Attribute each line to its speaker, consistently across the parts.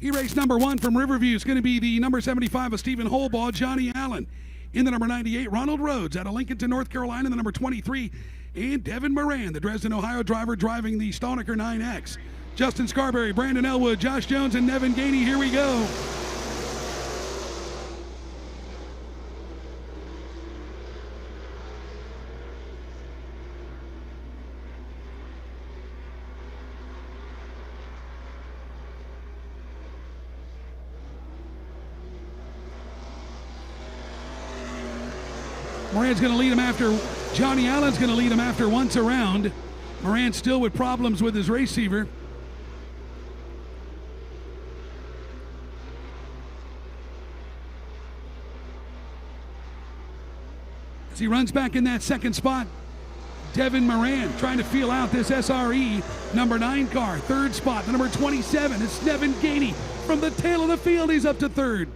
Speaker 1: E-race number 1 from Riverview is going to be the number 75 of Stephen Holbaugh, Johnny Allen. In the number 98, Ronald Rhodes out of Lincolnton, North Carolina. The number 23, and Devin Moran, the Dresden, Ohio driver, driving the Stoniker 9X. Justin Scarberry, Brandon Elwood, Josh Jones, and Nevin Gainey. Here we go. Moran's going to lead him after, Johnny Allen's going to lead him after once around. Moran still with problems with his receiver. As he runs back in that second spot, Devin Moran trying to feel out this SRE number 9 car. Third spot, the number 27, it's Nevin Gainey. From the tail of the field, he's up to third.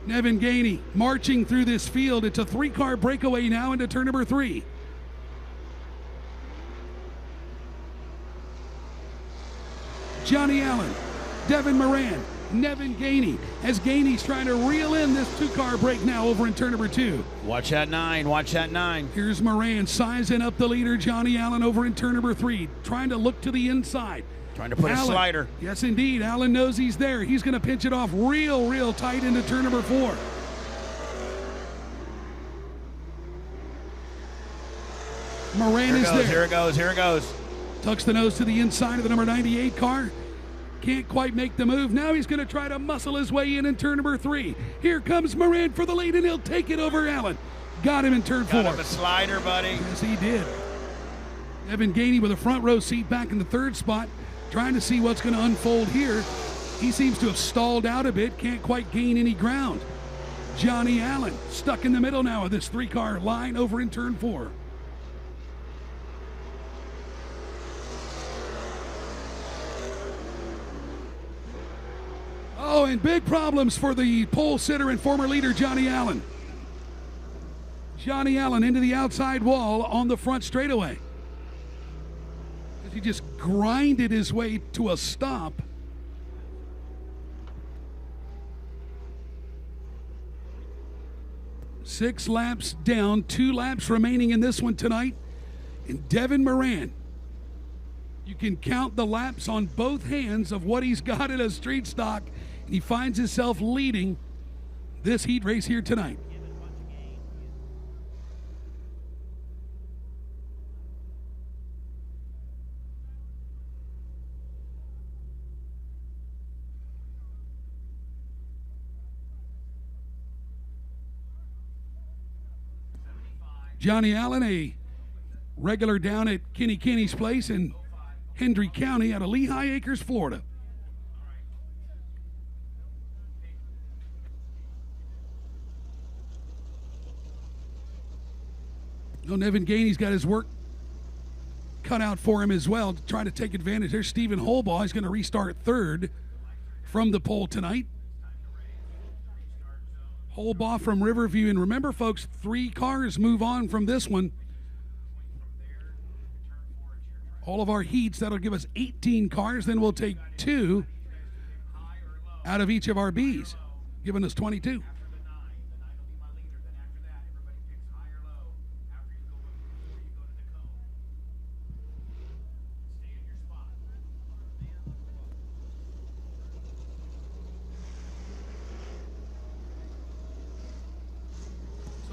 Speaker 1: Nevin Gainey marching through this field. It's a 3-car breakaway now into turn number 3. Johnny Allen, Devin Moran, Nevin Gainey, as Gainey's trying to reel in this 2-car break now over in turn number 2.
Speaker 2: Watch that 9, watch that 9.
Speaker 1: Here's Moran sizing up the leader, Johnny Allen, over in turn number 3, trying to look to the inside.
Speaker 2: Trying to put
Speaker 1: Allen,
Speaker 2: a slider.
Speaker 1: Yes, indeed. Allen knows he's there. He's going to pinch it off real tight into turn number 4. Moran is there.
Speaker 2: Here it goes, here it goes.
Speaker 1: Tucks the nose to the inside of the number 98 car. Can't quite make the move. Now he's going to try to muscle his way in turn number 3. Here comes Moran for the lead, and he'll take it over Allen. Got him in turn 4.
Speaker 2: Got him a slider, buddy.
Speaker 1: Yes, he did. Evan Gainey with a front row seat back in the 3rd spot, trying to see what's going to unfold here. He seems to have stalled out a bit, can't quite gain any ground. Johnny Allen stuck in the middle now of this 3-car line over in turn 4. Oh, and big problems for the pole sitter and former leader, Johnny Allen. Johnny Allen into the outside wall on the front straightaway. He just grinded his way to a stop. Six laps down, 2 laps remaining in this one tonight. And Devin Moran, you can count the laps on both hands of what he's got in a street stock. And he finds himself leading this heat race here tonight. Johnny Allen, a regular down at Kenny Kenny's place in Hendry County out of Lehigh Acres, Florida. No, Nevin Gainey's got his work cut out for him as well to try to take advantage. There's Stephen Holbaugh. He's going to restart 3rd from the pole tonight. Holbaugh from Riverview. And remember, folks, 3 cars move on from this one. All of our heats, that'll give us 18 cars. Then we'll take 2 out of each of our Bs, giving us 22.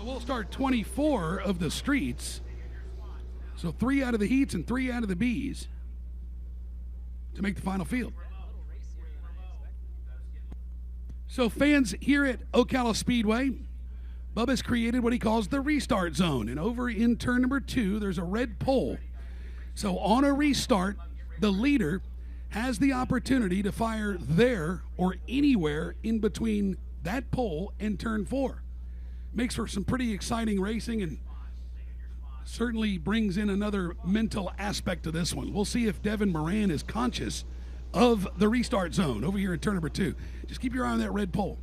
Speaker 1: We'll start 24 of the streets. So 3 out of the heats and 3 out of the Bs to make the final field. So fans here at Ocala Speedway, Bubba's created what he calls the restart zone. And over in turn number 2, there's a red pole. So on a restart, the leader has the opportunity to fire there or anywhere in between that pole and turn 4. Makes for some pretty exciting racing and certainly brings in another mental aspect to this one. We'll see if Devin Moran is conscious of the restart zone over here in turn number 2. Just keep your eye on that red pole.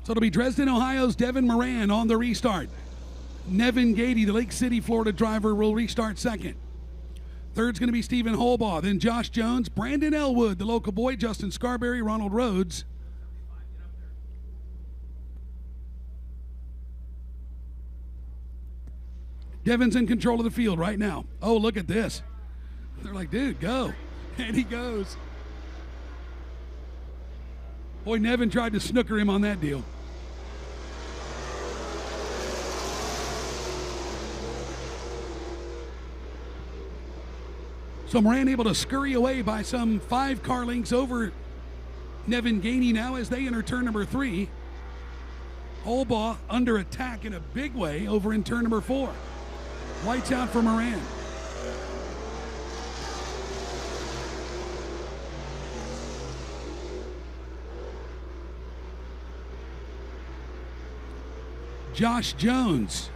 Speaker 1: So it'll be Dresden, Ohio's Devin Moran on the restart. Nevin Gady, the Lake City, Florida driver, will restart second. Third's going to be Stephen Holbaugh, then Josh Jones, Brandon Elwood, the local boy, Justin Scarberry, Ronald Rhodes. Devin's in control of the field right now. Oh, look at this. They're like, dude, go. And he goes. Boy, Nevin tried to snooker him on that deal. So Moran able to scurry away by some 5 car lengths over Nevin Gainey now as they enter turn number 3. Holbaugh under attack in a big way over in turn number 4. Lights out for Moran. Josh Jones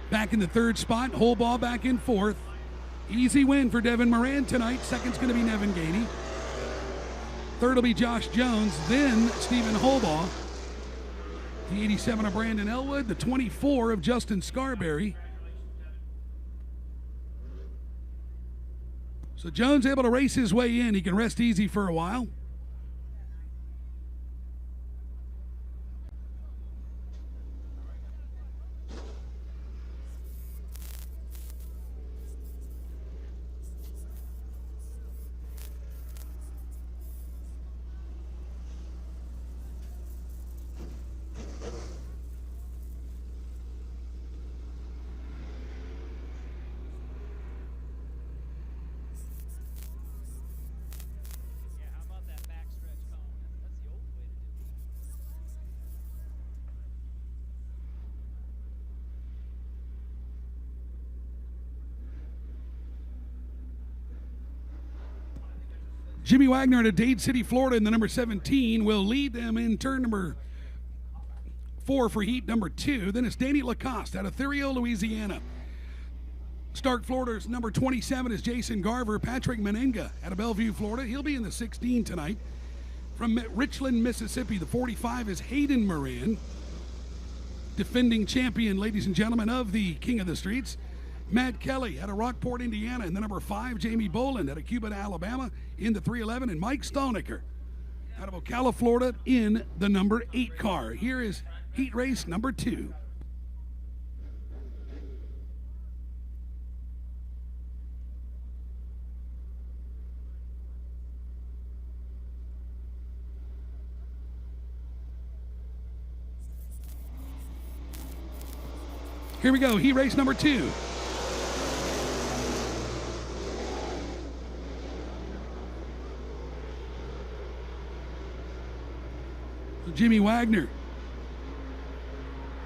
Speaker 1: back in the 3rd spot. Holbaugh back in 4th. Easy win for Devin Moran tonight. Second's going to be Nevin Gainey. Third will be Josh Jones, then Stephen Holbaugh. The 87 of Brandon Elwood, the 24 of Justin Scarberry. So Jones able to race his way in. He can rest easy for a while. Jimmy Wagner out of Dade City, Florida, in the number 17 will lead them in turn number 4 for heat number 2. Then it's Danny Lacoste out of Theriot, Louisiana. Stark, Florida's number 27 is Jason Garver. Patrick Menenga out of Bellevue, Florida. He'll be in the 16 tonight. From Richland, Mississippi, the 45 is Hayden Moran, defending champion, ladies and gentlemen, of the King of the Streets. Matt Kelly out of Rockport, Indiana, in the number 5. Jamie Boland out of Cuba, Alabama, in the 311. And Mike Stolnicker out of Ocala, Florida, in the number 8 car. Here is heat race number 2. Here we go, heat race number 2. Jimmy Wagner.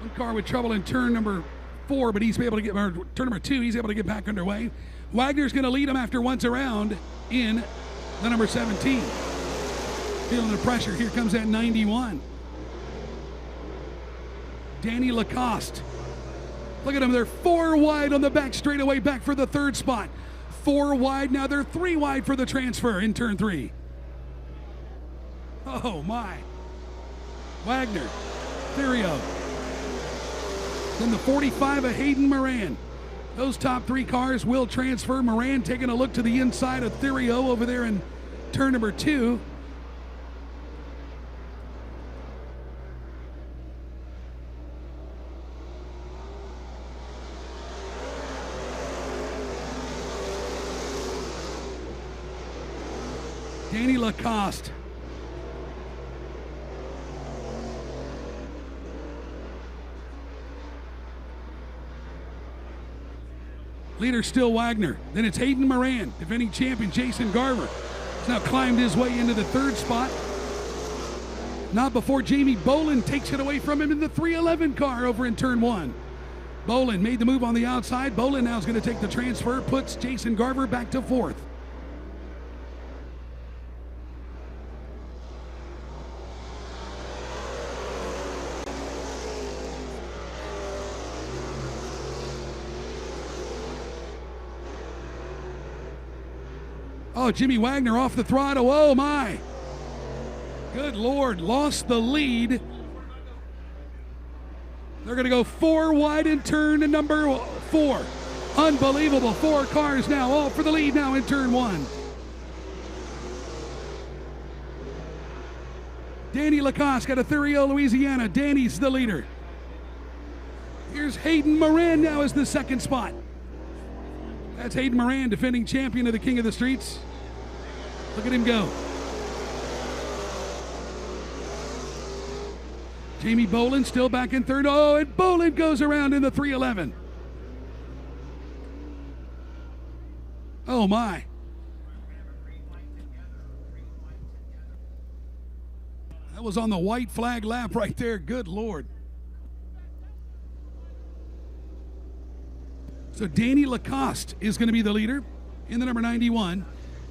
Speaker 1: One car with trouble in turn number 4, but he's able to get, or turn number 2, he's able to get back underway. Wagner's going to lead him after once around in the number 17. Feeling the pressure. Here comes that 91. Danny Lacoste. Look at them. They're 4 wide on the back straightaway, back for the 3rd spot. 4 wide. Now they're 3 wide for the transfer in turn 3. Oh, my. Wagner, Theriot. Then the 45 of Hayden Moran. Those top 3 cars will transfer. Moran taking a look to the inside of Theriot over there in turn number 2. Danny Lacoste. Leader still Wagner. Then it's Hayden Moran, defending champion Jason Garver. He's now climbed his way into the 3rd spot. Not before Jamie Boland takes it away from him in the 311 car over in turn 1. Boland made the move on the outside. Boland now is going to take the transfer, puts Jason Garver back to 4th. Oh, Jimmy Wagner off the throttle. Oh, my. Good Lord. Lost the lead They're going to go 4 wide in turn number 4. Unbelievable. 4 cars now, all for the lead now in turn 1. Danny Lacoste out of Thurio, Louisiana. Danny's the leader. Here's Hayden Moran now as the second spot. That's Hayden Moran, defending champion of the King of the Streets. Look at him go. Jamie Boland still back in third. Oh, and Boland goes around in the 311. Oh, my. That was on the white flag lap right there. Good Lord. So Danny Lacoste is going to be the leader in the number 91.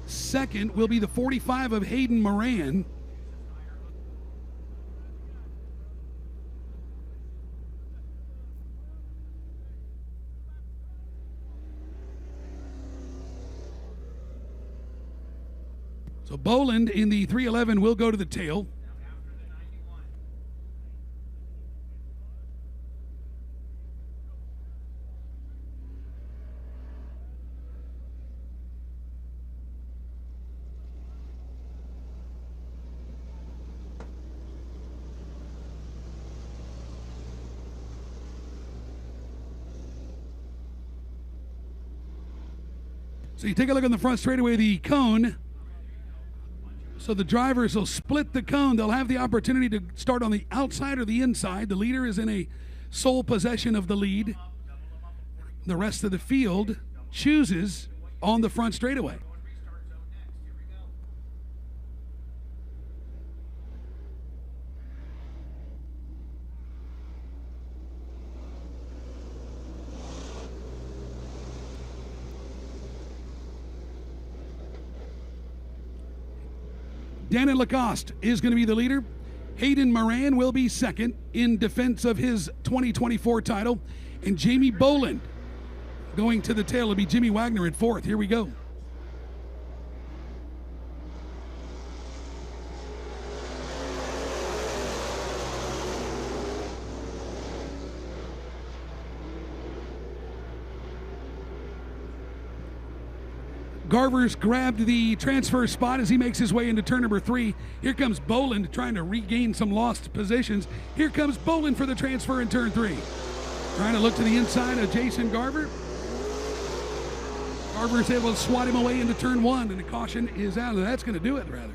Speaker 1: Second will be the 45 of Hayden Moran. So Boland in the 311 will go to the tail. So you take a look on the front straightaway, the cone. So the drivers will split the cone. They'll have the opportunity to start on the outside or the inside. The leader is in a sole possession of the lead. The rest of the field chooses on the front straightaway. Danny Lacoste is going to be the leader. Hayden Moran will be second in defense of his 2024 title. And Jamie Boland going to the tail will be Jimmy Wagner in fourth. Here we go. Garver's grabbed the transfer spot as he makes his way into turn number 3. Here comes Boland trying to regain some lost positions. Here comes Boland for the transfer in turn 3. Trying to look to the inside of Jason Garver. Garver's able to swat him away into turn 1, and the caution is out. That's going to do it, rather.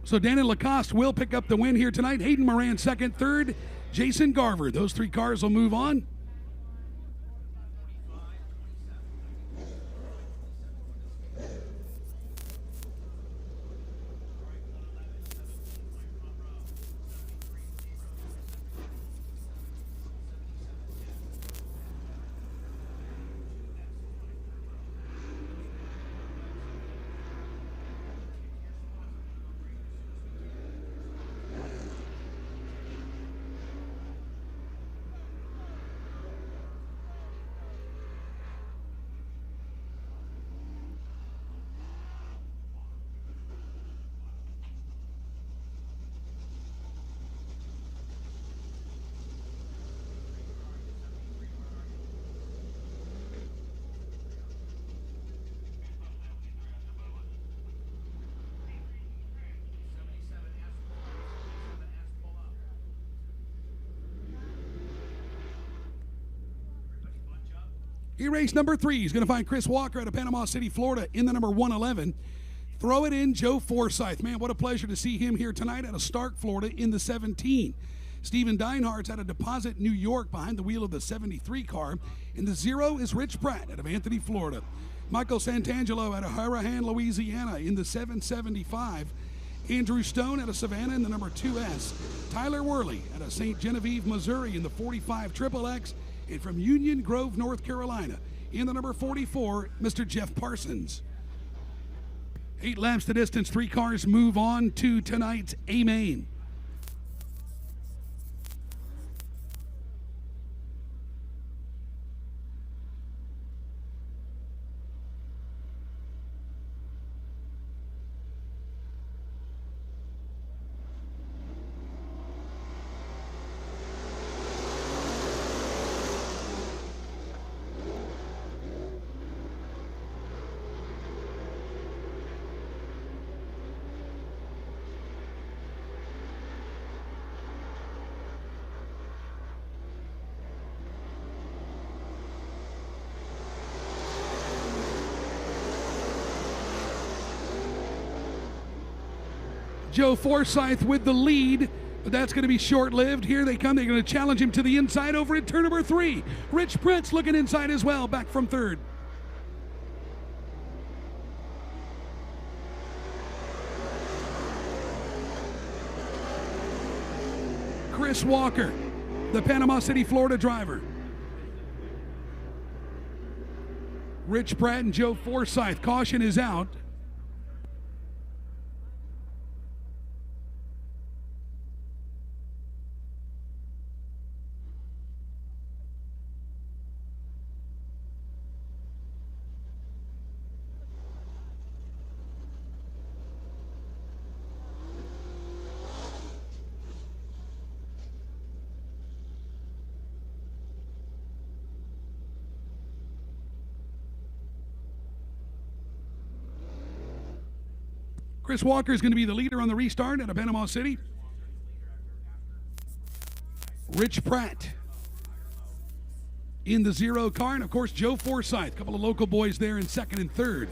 Speaker 1: So Danny Lacoste will pick up the win here tonight. Hayden Moran second, third, Jason Garver. Those 3 cars will move on. E-race number 3 is going to find Chris Walker out of Panama City, Florida in the number 111. Throw it in, Joe Forsyth. Man, what a pleasure to see him here tonight out of Stark, Florida in the 17. Stephen Deinhardt's out of Deposit, New York behind the wheel of the 73 car. In the 0 is Rich Pratt out of Anthony, Florida. Michael Santangelo out of Harahan, Louisiana in the 775. Andrew Stone out of Savannah in the number 2S. Tyler Worley out of St. Genevieve, Missouri in the 45 XXX. And from Union Grove, North Carolina, in the number 44, Mr. Jeff Parsons. 8 laps to distance, 3 cars move on to tonight's A-Main. Joe Forsyth with the lead, but that's going to be short-lived. Here they come. They're going to challenge him to the inside over at turn number 3. Rich Prince looking inside as well, back from third. Chris Walker, the Panama City, Florida driver. Rich Pratt and Joe Forsyth. Caution is out. Chris Walker is going to be the leader on the restart out of Panama City. Rich Pratt in the 0 car, and of course Joe Forsyth, a couple of local boys there in second and third.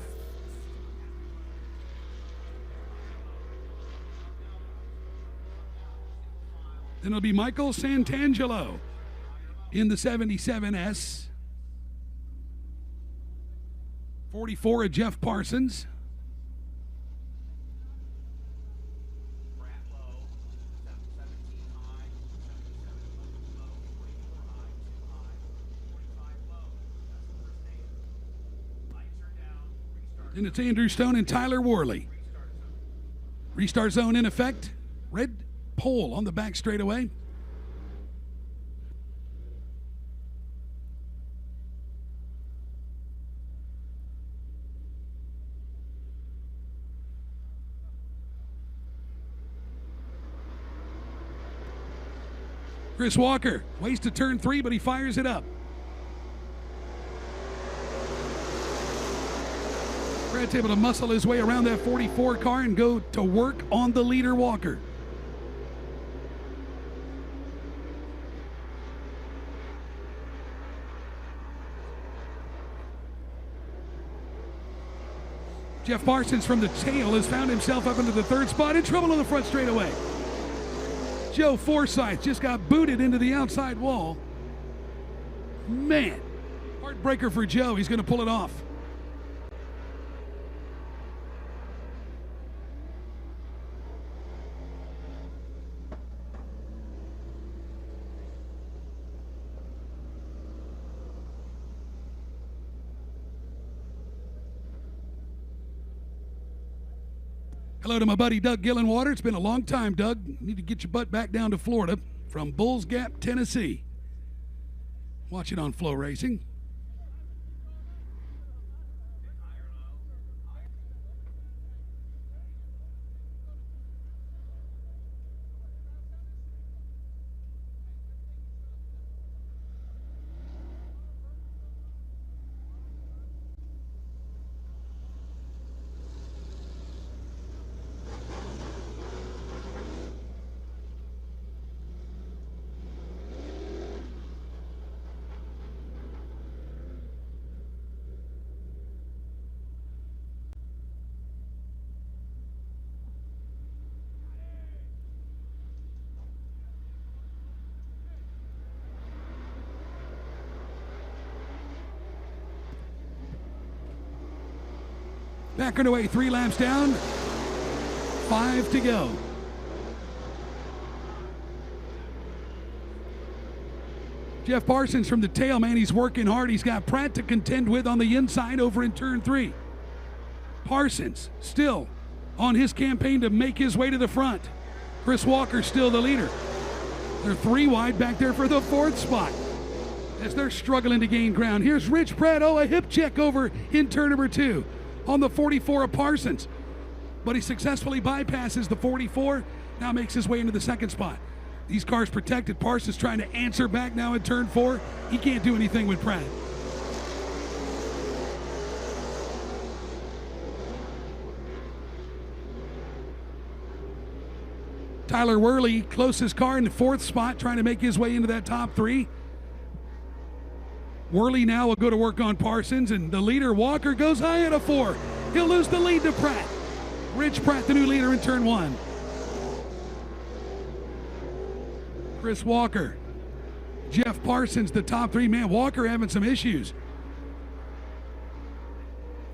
Speaker 1: Then it'll be Michael Santangelo in the 77S. 44 of Jeff Parsons. And it's Andrew Stone and Tyler Worley. Restart zone in effect. Red pole on the back straightaway. Chris Walker waits to turn 3, but he fires it up. Brad's able to muscle his way around that 44 car and go to work on the leader, Walker. Jeff Parsons from the tail has found himself up into the 3rd spot, in trouble on the front straightaway. Joe Forsyth just got booted into the outside wall. Man, heartbreaker for Joe. He's going to pull it off. Hello to my buddy Doug Gillenwater. It's been a long time, Doug. You need to get your butt back down to Florida from Bulls Gap, Tennessee. Watch it on FloRacing. Back underway, 3 laps down, 5 to go. Jeff Parsons from the tail, man, he's working hard. He's got Pratt to contend with on the inside over in turn 3. Parsons still on his campaign to make his way to the front. Chris Walker still the leader. They're 3 wide back there for the 4th spot as they're struggling to gain ground. Here's Rich Pratt, a hip check over in turn number 2. On the 44 of Parsons, but he successfully bypasses the 44, now makes his way into the 2nd spot. These cars protected. Parsons trying to answer back now in turn 4. He can't do anything with Pratt. Tyler Worley, closest car in the 4th spot, trying to make his way into that top 3. Worley now will go to work on Parsons, and the leader, Walker, goes high at a 4. He'll lose the lead to Pratt. Rich Pratt, the new leader in turn 1. Chris Walker, Jeff Parsons, the top three. Man, Walker having some issues.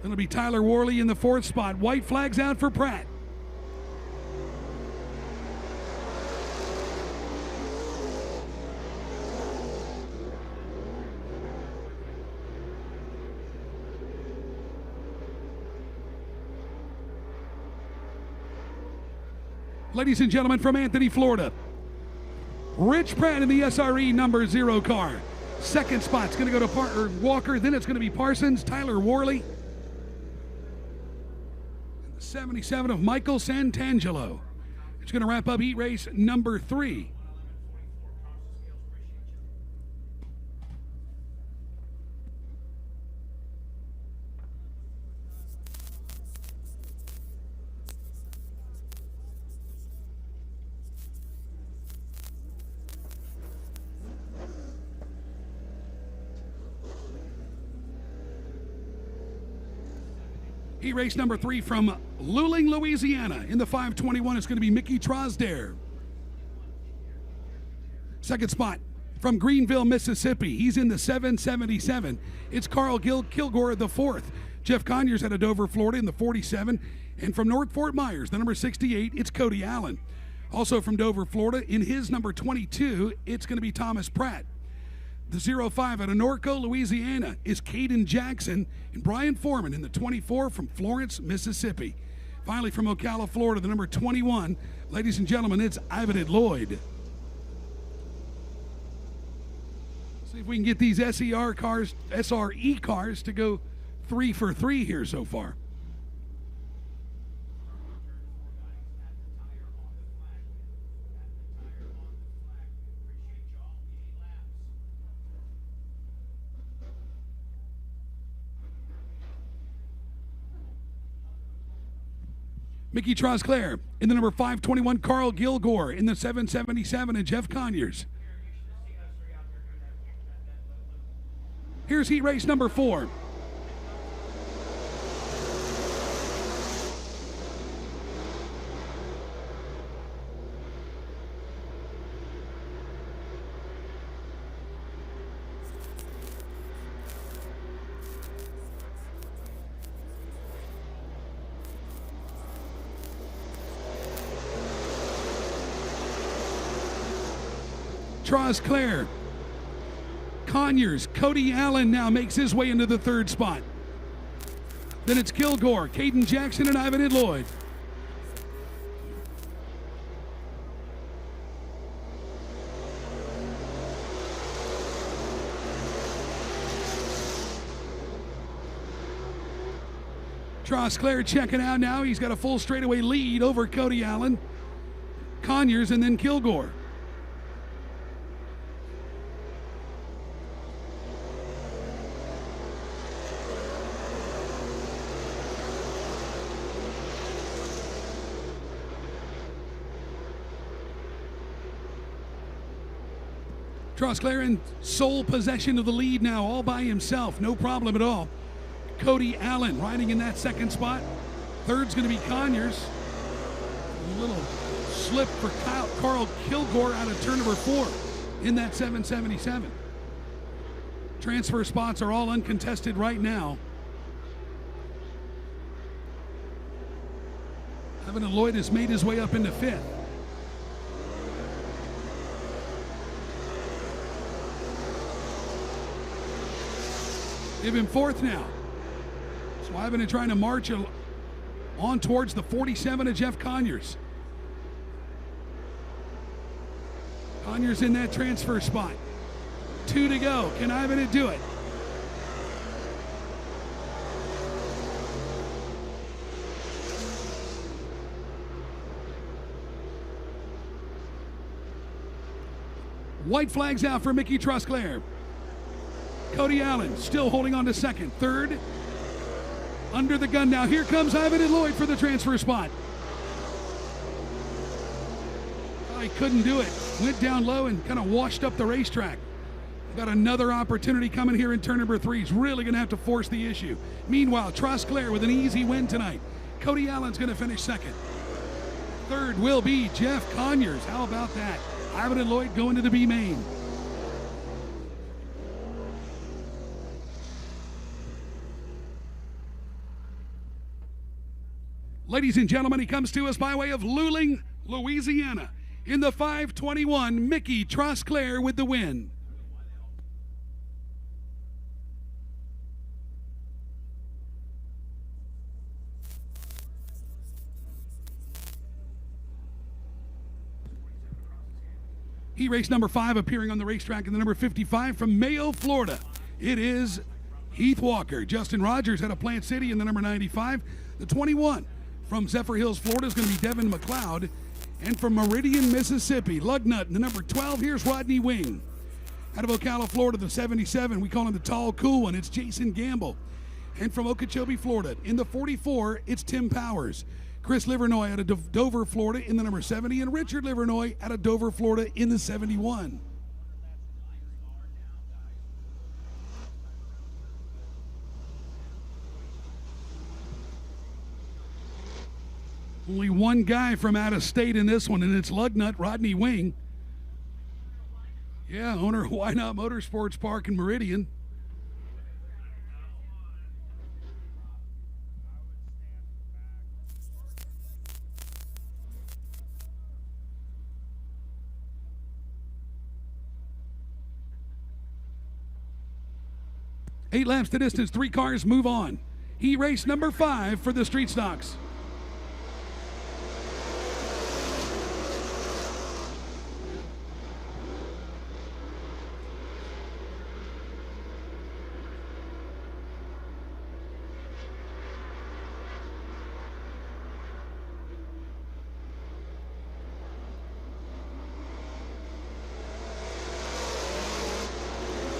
Speaker 1: It'll be Tyler Worley in the fourth spot. White flags out for Pratt. Ladies and gentlemen, from Anthony, Florida, Rich Pratt in the SRE number 0 car. Second spot's going to go to Walker, then it's going to be Parsons, Tyler Worley. And the 77 of Michael Santangelo. It's going to wrap up heat race number 3. Heat race number 3 from Luling, Louisiana. In the 521, it's going to be Mickey Trosdare. Second spot from Greenville, Mississippi. He's in the 777. It's Carl Kilgore, the 4th. Jeff Conyers out of Dover, Florida, in the 47. And from North Fort Myers, the number 68, it's Cody Allen. Also from Dover, Florida, in his number 22, it's going to be Thomas Pratt. The 05 out of Norco, Louisiana, is Caden Jackson, and Brian Foreman in the 24 from Florence, Mississippi. Finally, from Ocala, Florida, the number 21, ladies and gentlemen, it's Ivan Lloyd. See if we can get these SRE cars to go 3 for 3 here so far. Mickey Trosclair in the number 521, Carl Kilgore in the 777, and Jeff Conyers. Here's heat race number 4. Trosclair, Conyers, Cody Allen now makes his way into the 3rd spot. Then it's Kilgore, Caden Jackson, and Ivan Lloyd. Trosclair checking out now. He's got a full straightaway lead over Cody Allen, Conyers, and then Kilgore. Trosclair in sole possession of the lead now, all by himself, no problem at all. Cody Allen riding in that 2nd spot. 3rd's going to be Conyers. A little slip for Carl Kilgore out of turn number 4 in that 777. Transfer spots are all uncontested right now. Ivan Lloyd has made his way up into 5th. Give him 4th now. So Ivan is trying to march on towards the 47 of Jeff Conyers. Conyers in that transfer spot. 2 to go. Can Ivan do it? White flags out for Mickey Trosclair. Cody Allen still holding on to 2nd. 3rd, under the gun now. Here comes Ivan Lloyd for the transfer spot. Oh, he couldn't do it. Went down low and kind of washed up the racetrack. Got another opportunity coming here in turn number 3. He's really going to have to force the issue. Meanwhile, Trosclair with an easy win tonight. Cody Allen's going to finish 2nd. 3rd will be Jeff Conyers. How about that? Abbott and Lloyd going to the B main. Ladies and gentlemen, he comes to us by way of Luling, Louisiana. In the 521, Mickey Trosclair with the win. He race number 5 appearing on the racetrack in the number 55 from Mayo, Florida. It is Heath Walker. Justin Rogers out of Plant City in the number 95. The 21 from Zephyr Hills, Florida is going to be Devin McLeod. And from Meridian, Mississippi, Lugnut in the number 12. Here's Rodney Wing. Out of Ocala, Florida, the 77. We call him the tall, cool one. It's Jason Gamble. And from Okeechobee, Florida, in the 44, it's Tim Powers. Chris Livernoy out of Dover, Florida in the number 70, and Richard Livernoy out of Dover, Florida in the 71. Only one guy from out of state in this one, and it's Lugnut, Rodney Wing. Yeah, owner of Why Not Motorsports Park in Meridian. Eight laps to distance, 3 cars move on. He raced number 5 for the Street Stocks.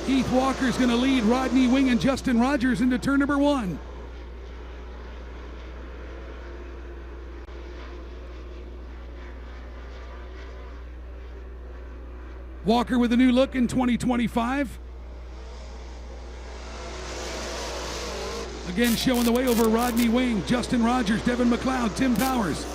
Speaker 1: Heath Walker is going to lead Rodney Wing and Justin Rogers into turn number 1. Walker with a new look in 2025. Again showing the way over Rodney Wing, Justin Rogers, Devin McLeod, Tim Powers.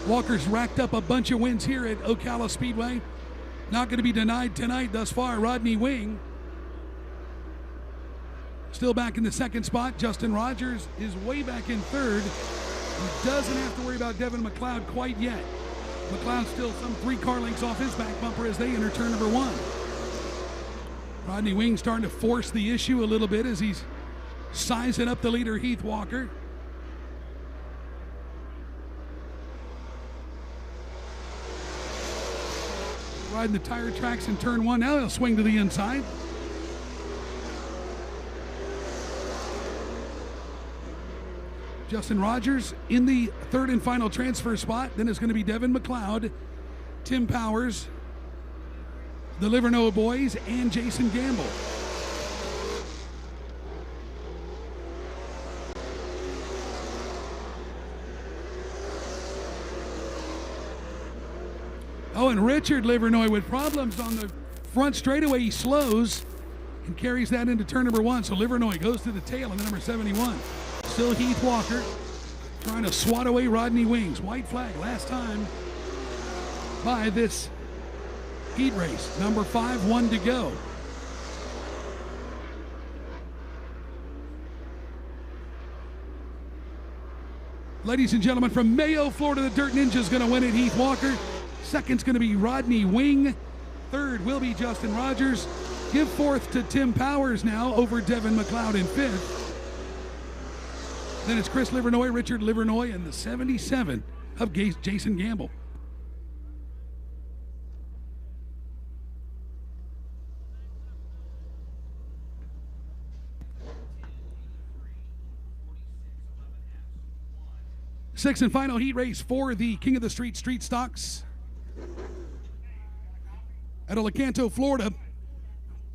Speaker 1: Walker's racked up a bunch of wins here at Ocala Speedway. Not going to be denied tonight thus far. Rodney Wing still back in the 2nd spot. Justin Rogers is way back in 3rd. He doesn't have to worry about Devin McLeod quite yet. McLeod's still some 3 car lengths off his back bumper as they enter turn number 1. Rodney Wing starting to force the issue a little bit as he's sizing up the leader, Heath Walker. Riding the tire tracks in turn 1. Now he'll swing to the inside. Justin Rogers in the 3rd and final transfer spot. Then it's going to be Devin McLeod, Tim Powers, the Livernois boys, and Jason Gamble. Oh, and Richard Livernois with problems on the front straightaway. He slows and carries that into turn number 1. So Livernois goes to the tail in the number 71. Still Heath Walker trying to swat away Rodney Wings. White flag last time by this heat race. Number 5, 1 to go. Ladies and gentlemen, from Mayo, Florida, the Dirt Ninja is going to win it. Heath Walker. Second's going to be Rodney Wing. 3rd will be Justin Rogers. Give 4th to Tim Powers now over Devin McLeod in 5th. Then it's Chris Livernois, Richard Livernois, and the 77 of Jason Gamble. Sixth and final heat race for the King of the Street Street Stocks. At Lecanto, Florida,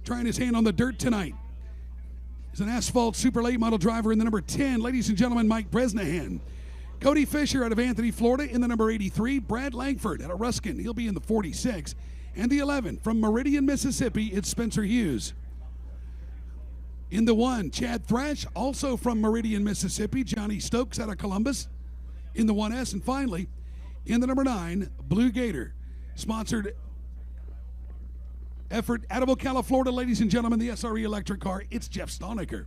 Speaker 1: trying his hand on the dirt tonight. He's an asphalt super late model driver in the number 10. Ladies and gentlemen, Mike Bresnahan. Cody Fisher out of Anthony, Florida in the number 83. Brad Langford out of Ruskin. He'll be in the 46. And the 11 from Meridian, Mississippi, it's Spencer Hughes. In the 1, Chad Thrash, also from Meridian, Mississippi. Johnny Stokes out of Columbus in the 1S. And finally, in the number 9, Blue Gator. Sponsored effort out of Ocala, Florida, ladies and gentlemen, the SRE electric car. It's Jeff Stoniker.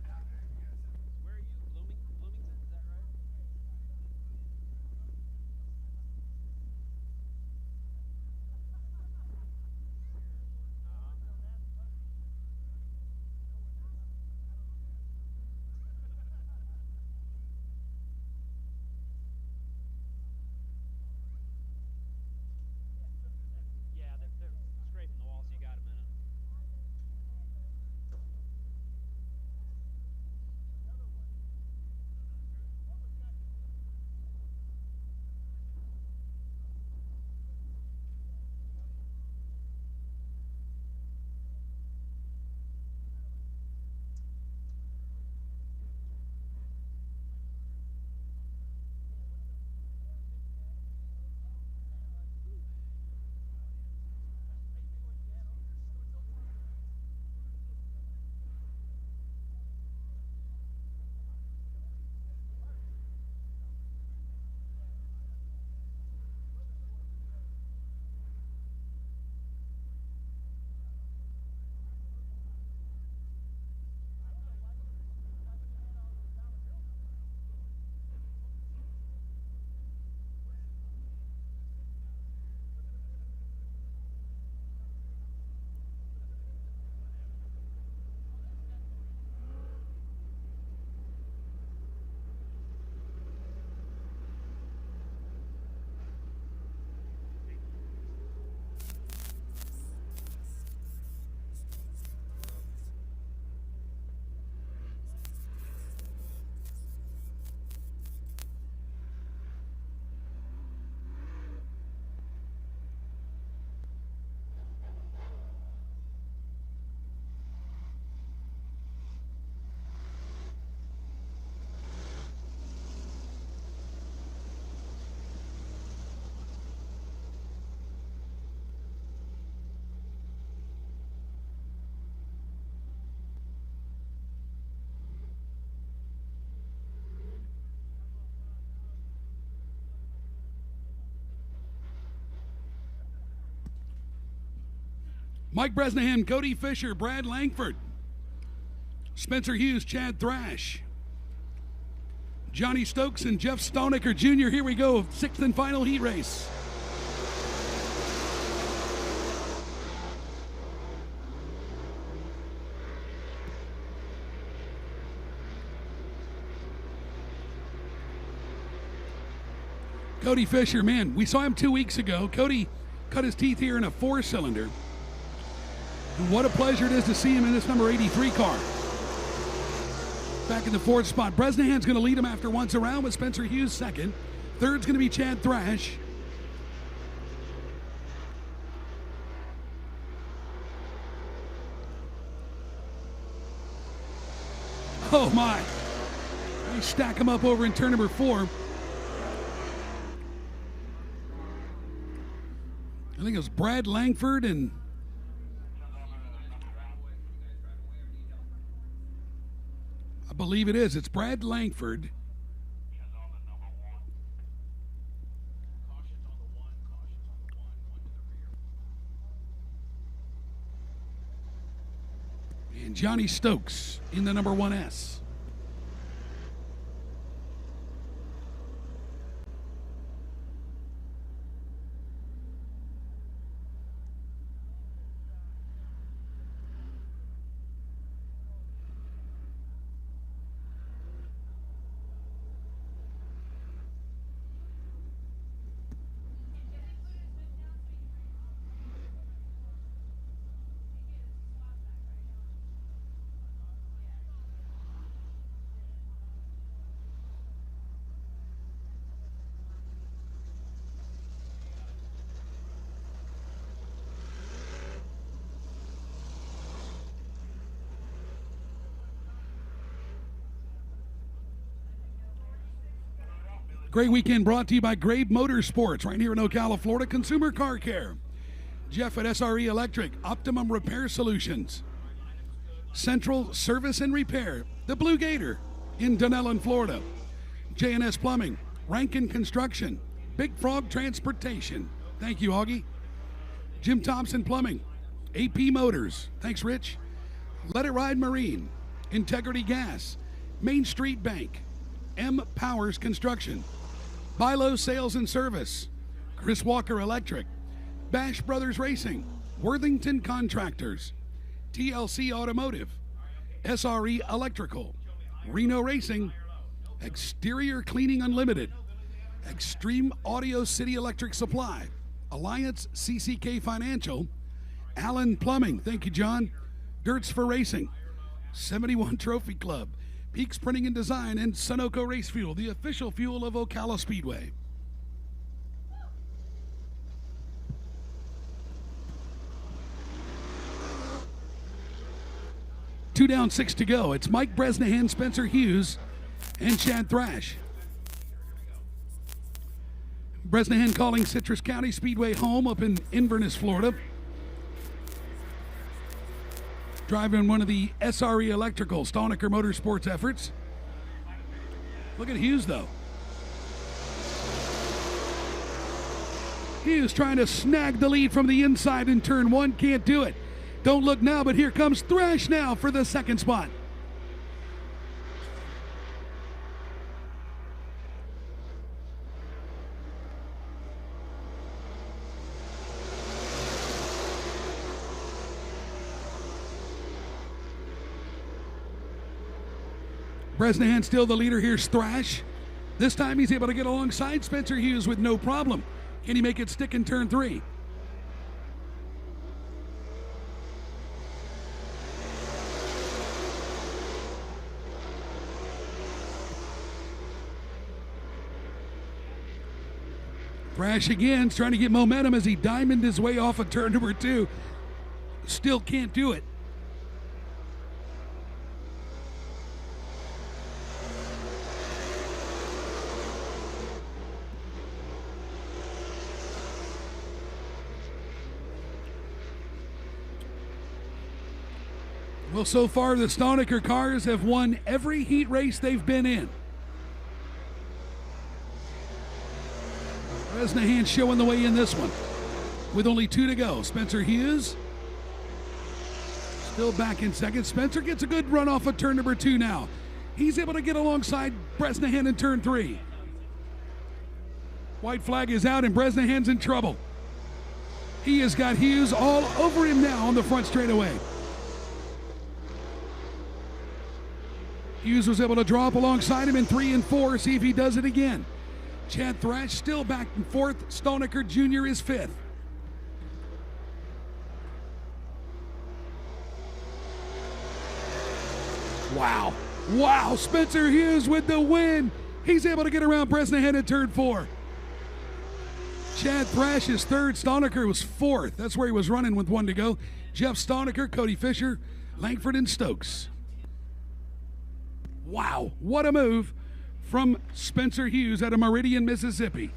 Speaker 1: Mike Bresnahan, Cody Fisher, Brad Langford, Spencer Hughes, Chad Thrash, Johnny Stokes, and Jeff Stoniker Jr. Here we go, 6th and final heat race. Cody Fisher, man, we saw him 2 weeks ago. Cody cut his teeth here in a 4-cylinder. And what a pleasure it is to see him in this number 83 car. Back in the 4th spot. Bresnahan's going to lead him after once around with Spencer Hughes 2nd. 3rd's going to be Chad Thrash. Oh my. They stack him up over in turn number 4. I think it was Brad Langford and I believe it is. It's Brad Langford. And Johnny Stokes in the number 1S. Great weekend brought to you by Grabe Motorsports right here in Ocala, Florida. Consumer Car Care. Jeff at SRE Electric, Optimum Repair Solutions. Central Service and Repair, the Blue Gator in Dunellen, Florida. J&S Plumbing, Rankin Construction, Big Frog Transportation. Thank you, Augie. Jim Thompson Plumbing, AP Motors. Thanks, Rich. Let It Ride Marine, Integrity Gas, Main Street Bank, M Powers Construction, Bilo Sales and Service, Chris Walker Electric, Bash Brothers Racing, Worthington Contractors, TLC Automotive, SRE Electrical, Reno Racing, Exterior Cleaning Unlimited, Extreme Audio City Electric Supply, Alliance CCK Financial, Allen Plumbing, thank you, John, Dirts for Racing, 71 Trophy Club, Peaks Printing and Design, and Sunoco Race Fuel, the official fuel of Ocala Speedway. Two down, 6 to go. It's Mike Bresnahan, Spencer Hughes, and Chad Thrash. Bresnahan calling Citrus County Speedway home up in Inverness, Florida. Driving one of the SRE Electrical Stoniker Motorsports efforts. Look at Hughes, though. Hughes trying to snag the lead from the inside in turn 1. Can't do it. Don't look now, but here comes Thrash now for the second spot. Bresnahan still the leader. Here's Thrash. This time he's able to get alongside Spencer Hughes with no problem. Can he make it stick in turn 3? Thrash again, trying to get momentum as he diamonded his way off of turn number 2. Still can't do it. Well, so far the Stoniker cars have won every heat race they've been in. Bresnahan showing the way in this one. With only 2 to go. Spencer Hughes still back in second. Spencer gets a good run off of turn number 2 now. He's able to get alongside Bresnahan in turn 3. White flag is out and Bresnahan's in trouble. He has got Hughes all over him now on the front straightaway. Hughes was able to draw up alongside him in 3 and 4. See if he does it again. Chad Thrash still back in 4th. Stoniker Jr. is 5th. Wow. Wow. Spencer Hughes with the win. He's able to get around Bresnahan in turn 4. Chad Thrash is 3rd. Stoniker was 4th. That's where he was running with 1 to go. Jeff Stoniker, Cody Fisher, Langford, and Stokes. Wow, what a move from Spencer Hughes out of Meridian, Mississippi.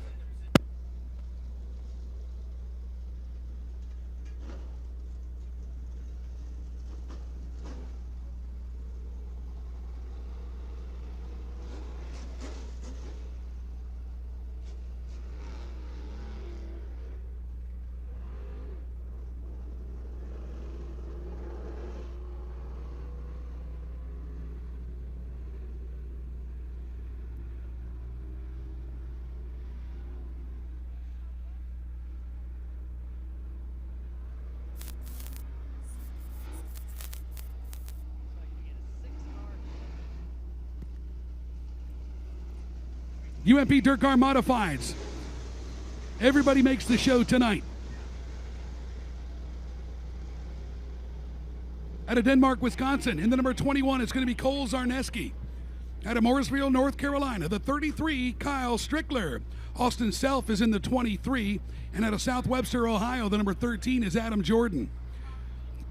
Speaker 1: UMP Dirt Car Modifieds. Everybody makes the show tonight. Out of Denmark, Wisconsin, in the number 21, it's going to be Cole Zarneski. Out of Morrisville, North Carolina, the 33, Kyle Strickler. Austin Self is in the 23. And out of South Webster, Ohio, the number 13 is Adam Jordan.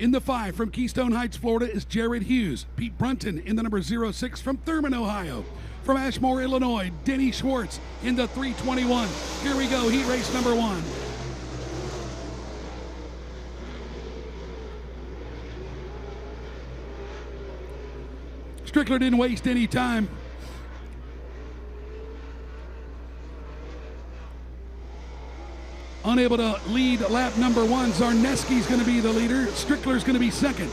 Speaker 1: In the 5 from Keystone Heights, Florida, is Jared Hughes. Pete Brunton in the number 06 from Thurman, Ohio. from Ashmore, Illinois, Denny Schwartz in the 321. Here we go, heat race number 1. Strickler didn't waste any time. Unable to lead lap number 1. Zarneski's going to be the leader. Strickler's going to be second.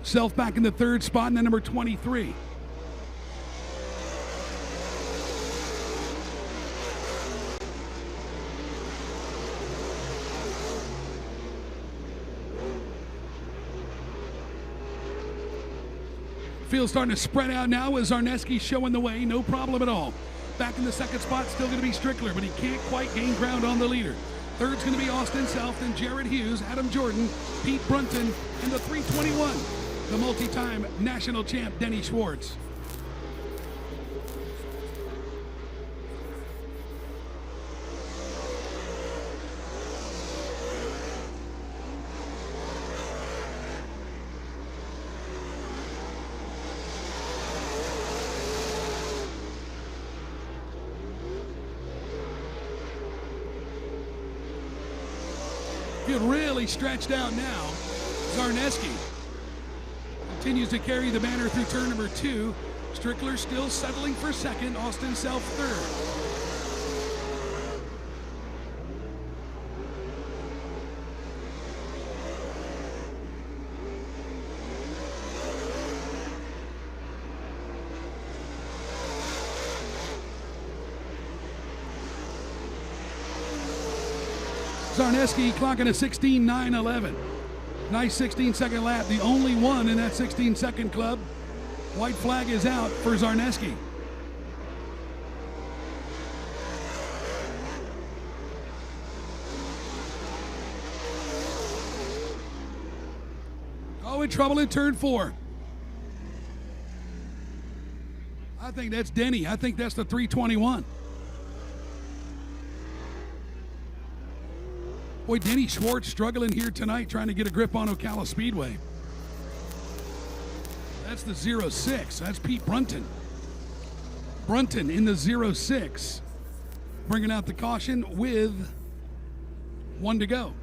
Speaker 1: Self back in the 3rd spot, and then number 23. Field starting to spread out now with Zarneski showing the way, no problem at all. Back in the 2nd spot, still going to be Strickler, but he can't quite gain ground on the leader. 3rd's going to be Austin Self, then Jared Hughes, Adam Jordan, Pete Brunton, and the 321, the multi-time national champ, Denny Schwartz. Field really stretched out now. Zarneski continues to carry the banner through turn number 2. Strickler still settling for 2nd. Austin Self 3rd. Zarneski clocking a 16.911. Nice 16-second lap, the only one in that 16-second club. White flag is out for Zarneski. Oh, in trouble in turn 4. I think that's Denny. I think that's the 321. Boy, Denny Schwartz struggling here tonight trying to get a grip on Ocala Speedway. That's the 06. That's Pete Brunton. Brunton in the 06. Bringing out the caution with 1 to go.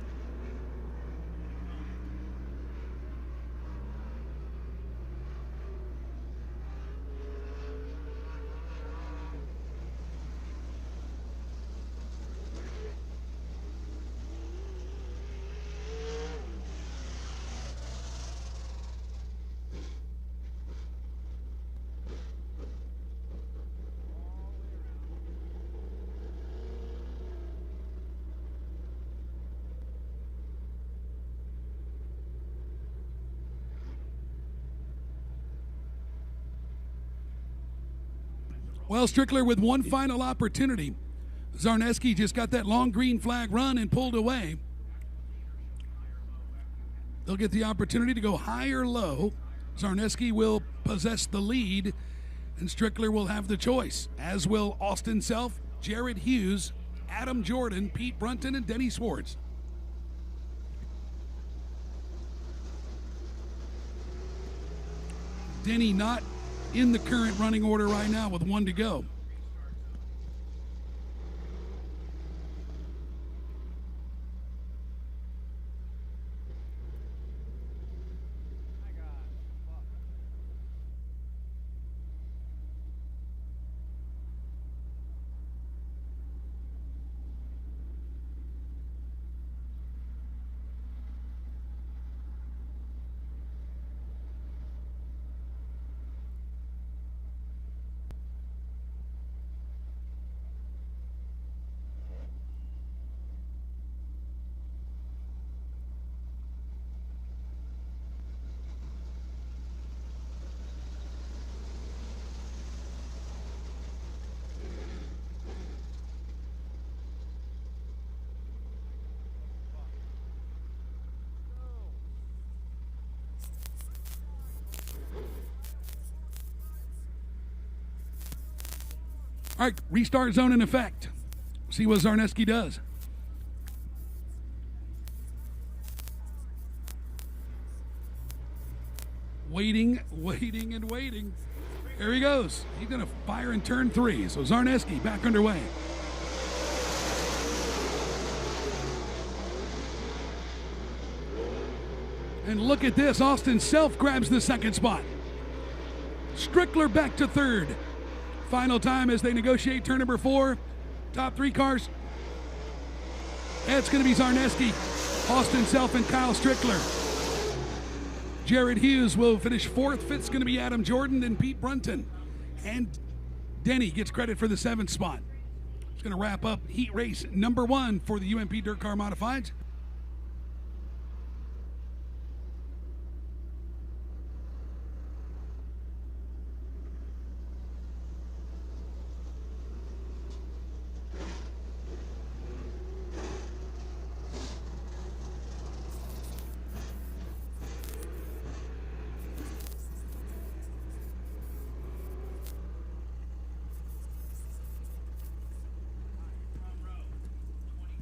Speaker 1: Well, Strickler with one final opportunity. Zarneski just got that long green flag run and pulled away. They'll get the opportunity to go high or low. Zarneski will possess the lead, and Strickler will have the choice, as will Austin Self, Jared Hughes, Adam Jordan, Pete Brunton, and Denny Schwartz. Denny not in the current running order right now with 1 to go. All right, restart zone in effect. See what Zarneski does. Waiting, and waiting. There he goes. He's going to fire in turn 3. So Zarneski back underway. And look at this. Austin Self grabs the second spot. Strickler back to third. Final time as they negotiate turn number 4. Top 3 cars. It's going to be Zarneski, Austin Self, and Kyle Strickler. Jared Hughes will finish 4th. 5th's going to be Adam Jordan and Pete Brunton. And Denny gets credit for the 7th spot. It's going to wrap up heat race number 1 for the UMP Dirt Car Modifieds.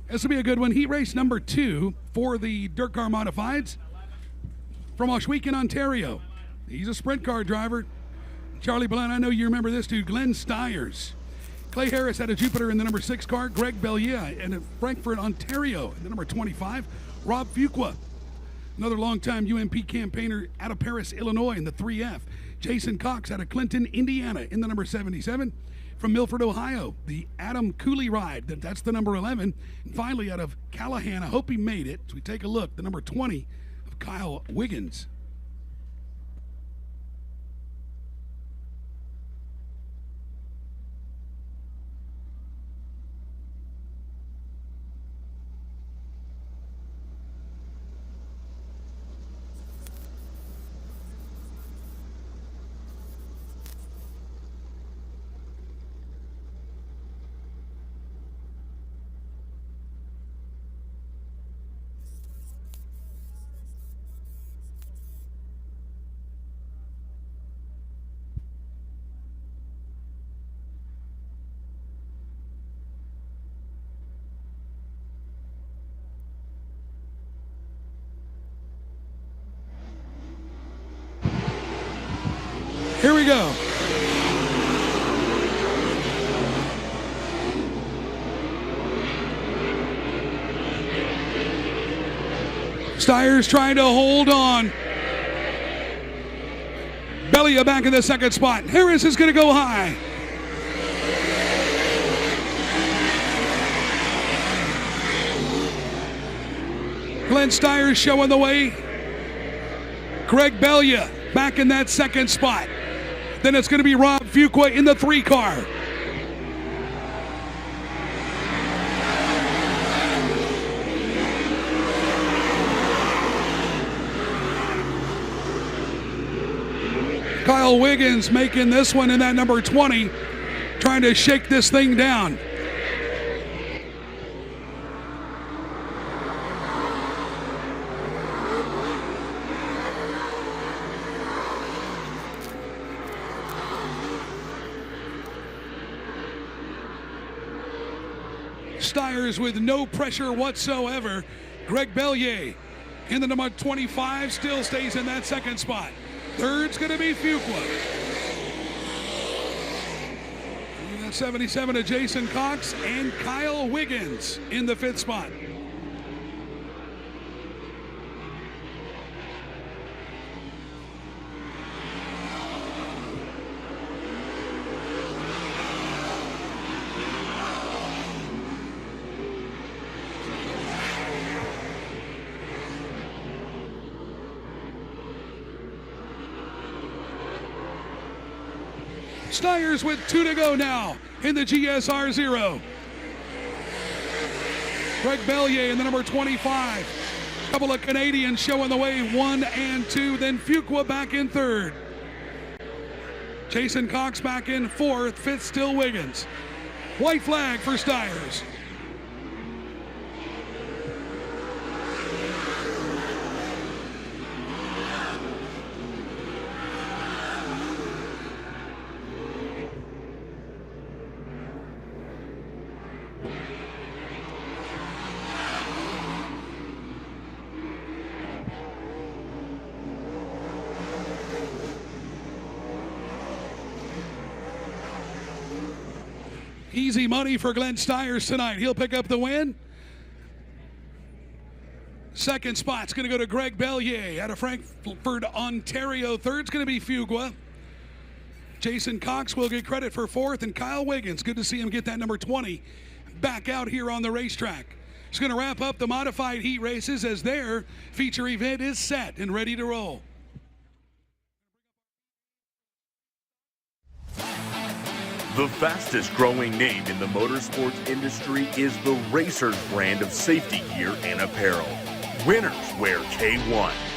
Speaker 1: This will be a good one. Heat race number 2 for the Dirt Car Modifieds from Ohsweken, Ontario. He's a sprint car driver. Charlie Blount, I know you remember this dude, Glenn Stiers. Clay Harris had a Jupiter in the number 6 car. Greg Bellier in Frankfurt, Ontario in the number 25. Rob Fuqua, another longtime UMP campaigner out of Paris, Illinois in the 3F. Jason Cox out of Clinton, Indiana in the number 77. From Milford, Ohio, the Adam Cooley ride, that's the number 11. And finally, out of Callahan, I hope he made it. So we take a look, the number 20 of Kyle Wiggins. Here we go. Stiers trying to hold on. Bellia back in the second spot. Harris is going to go high. Glenn Stiers showing the way. Greg Bellia back in that second spot. Then it's going to be Rob Fuqua in the 3 car. Kyle Wiggins making this one in that number 20, trying to shake this thing down. Stiers with no pressure whatsoever. Greg Bellier in the number 25 still stays in that second spot. Third's going to be Fuqua. In that 77 of Jason Cox and Kyle Wiggins in the 5th spot. Stiers with 2 to go now in the GSR 0. Greg Bellier in the number 25. A couple of Canadians showing the way, 1 and 2. Then Fuqua back in 3rd. Jason Cox back in 4th. 5th still Wiggins. White flag for Stiers. Easy money for Glenn Stiers tonight. He'll pick up the win. Second spot's going to go to Greg Bellier out of Frankfurt, Ontario. Third's going to be Fugua. Jason Cox will get credit for fourth, and Kyle Wiggins, good to see him get that number 20 back out here on the racetrack. It's going to wrap up the modified heat races as their feature event is set and ready to roll.
Speaker 3: The fastest growing name in the motorsports industry is the Racers brand of safety gear and apparel. Winners wear K1.